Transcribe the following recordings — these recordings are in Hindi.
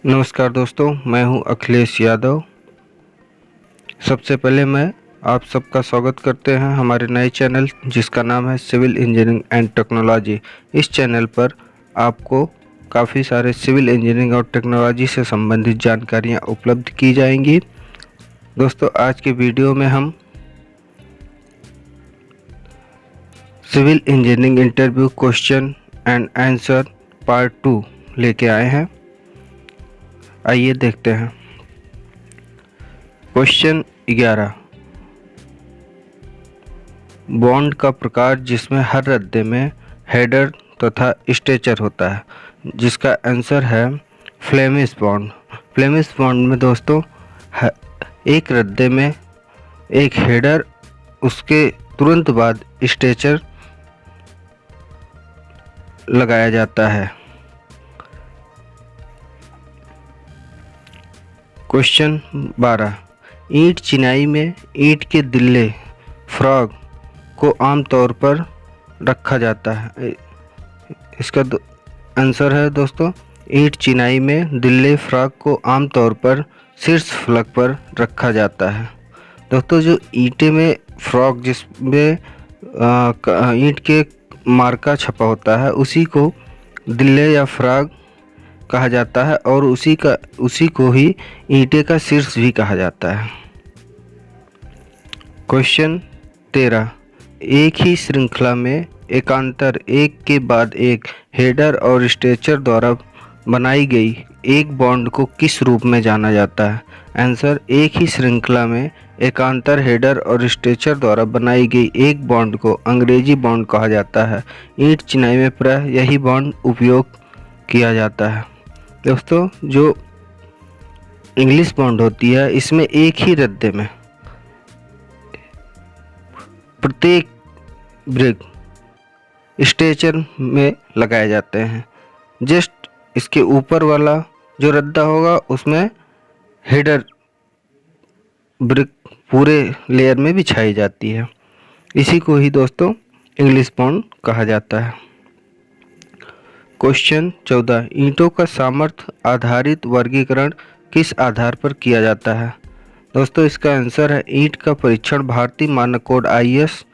नमस्कार दोस्तों, मैं हूं अखिलेश यादव। सबसे पहले मैं आप सबका स्वागत करते हैं हमारे नए चैनल जिसका नाम है सिविल इंजीनियरिंग एंड टेक्नोलॉजी। इस चैनल पर आपको काफ़ी सारे सिविल इंजीनियरिंग और टेक्नोलॉजी से संबंधित जानकारियां उपलब्ध की जाएंगी। दोस्तों, आज के वीडियो में हम civil engineering interview question and answer part 2 लेके आए हैं। आइए देखते हैं। क्वेश्चन 11, बॉन्ड का प्रकार जिसमें हर रद्दे में हेडर तथा स्ट्रेचर होता है, जिसका आंसर है फ्लेमिश बॉन्ड। फ्लेमिश बॉन्ड में दोस्तों एक रद्दे में एक हेडर, उसके तुरंत बाद स्ट्रेचर लगाया जाता है। क्वेश्चन 12, ईंट चिनाई में ईंट के दिल्ले फ्रॉग को आमतौर पर रखा जाता है। इसका आंसर है दोस्तों, ईंट चिनाई में दिल्ले फ्रॉग को आमतौर पर शीर्ष फलक पर रखा जाता है। दोस्तों, जो ईंटे में फ्रॉग जिसमें ईंट के मार्का छपा होता है उसी को दिल्ले या फ्रॉग कहा जाता है और उसी को ही ईंटे का शीर्ष भी कहा जाता है। क्वेश्चन 13, एक ही श्रृंखला में एकांतर एक के बाद एक हेडर और स्ट्रेचर द्वारा बनाई गई एक बॉन्ड को किस रूप में जाना जाता है? आंसर, एक ही श्रृंखला में एकांतर हेडर और स्ट्रेचर द्वारा बनाई गई एक बॉन्ड को अंग्रेजी बॉन्ड कहा जाता है। ईंट चिनाई में प्रायः यही बॉन्ड उपयोग किया जाता है। दोस्तों, जो इंग्लिश बॉन्ड होती है इसमें एक ही रद्दे में प्रत्येक ब्रिक स्ट्रेचर में लगाए जाते हैं। जस्ट इसके ऊपर वाला जो रद्दा होगा उसमें हेडर ब्रिक पूरे लेयर में बिछाई जाती है। इसी को ही दोस्तों इंग्लिश बॉन्ड कहा जाता है। क्वेश्चन 14, ईंटों का सामर्थ्य आधारित वर्गीकरण किस आधार पर किया जाता है? दोस्तों, इसका आंसर है ईंट का परीक्षण भारतीय मानक कोड IS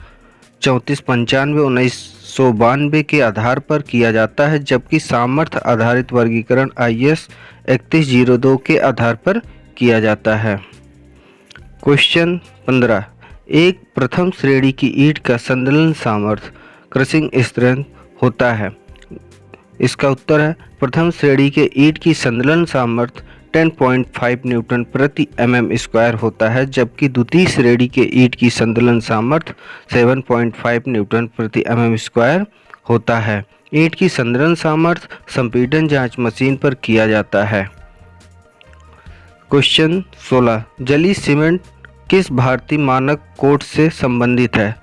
3495/1992 के आधार पर किया जाता है, जबकि सामर्थ्य आधारित वर्गीकरण IS 3102 के आधार पर किया जाता है। क्वेश्चन 15, एक प्रथम श्रेणी की ईंट का संदलन सामर्थ्य क्रशिंग स्ट्रेंथ होता है। इसका उत्तर है प्रथम श्रेणी के ईंट की संदलन सामर्थ्य 10.5 न्यूटन प्रति mm² होता है, जबकि द्वितीय श्रेणी के ईंट की संदलन सामर्थ्य 7.5 न्यूटन प्रति mm² होता है। ईंट की संदलन सामर्थ्य संपीड़न जांच मशीन पर किया जाता है। क्वेश्चन 16, जली सीमेंट किस भारतीय मानक कोड से संबंधित है?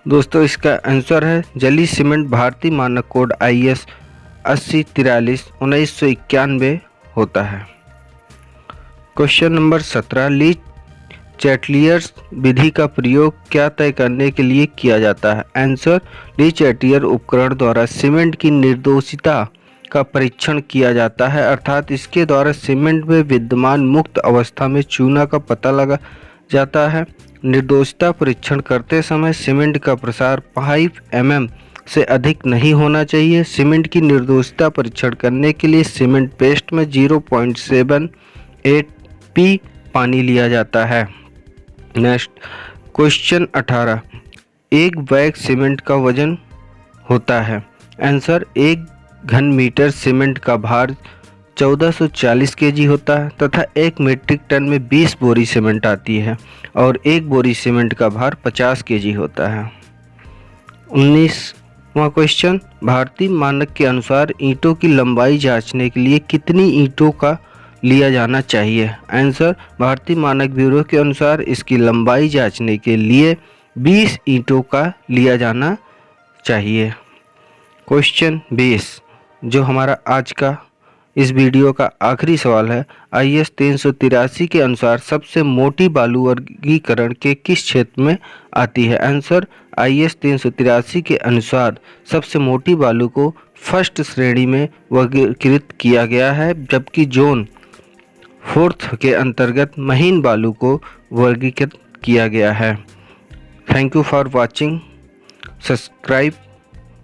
दोस्तों, इसका आंसर है जली सीमेंट भारतीय मानक कोड IS 8043/1991 होता है। क्वेश्चन नंबर 17, ली चैटलियर्स विधि का प्रयोग क्या तय करने के लिए किया जाता है? आंसर, ली चैटलियर उपकरण द्वारा सीमेंट की निर्दोषिता का परीक्षण किया जाता है, अर्थात इसके द्वारा सीमेंट में विद्यमान मुक्त अवस्था में चूना का पता लगा जाता है। निर्दोषिता परीक्षण करते समय सीमेंट का प्रसार 5 mm से अधिक नहीं होना चाहिए। सीमेंट की निर्दोषिता परीक्षण करने के लिए सीमेंट पेस्ट में 0.78 p पानी लिया जाता है। नेक्स्ट, क्वेश्चन 18, एक बैग सीमेंट का वजन होता है? आंसर, एक घन मीटर सीमेंट का भार 1440 kg होता है तथा 1 मीट्रिक टन में 20 बोरी सीमेंट आती है और एक बोरी सीमेंट का भार 50 kg होता है। 19वां क्वेश्चन, भारतीय मानक के अनुसार ईंटों की लंबाई जांचने के लिए कितनी ईंटों का लिया जाना चाहिए? आंसर, भारतीय मानक ब्यूरो के अनुसार इसकी लंबाई जांचने के लिए 20 ईंटों का लिया जाना चाहिए। क्वेश्चन 20, जो हमारा आज का इस वीडियो का आखिरी सवाल है, IS 383 के अनुसार सबसे मोटी बालू वर्गीकरण के किस क्षेत्र में आती है? आंसर, IS 383 के अनुसार सबसे मोटी बालू को फर्स्ट श्रेणी में वर्गीकृत किया गया है, जबकि जोन फोर्थ के अंतर्गत महीन बालू को वर्गीकृत किया गया है। Thank you for watching. Subscribe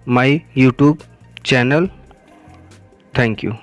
my YouTube channel. Thank you.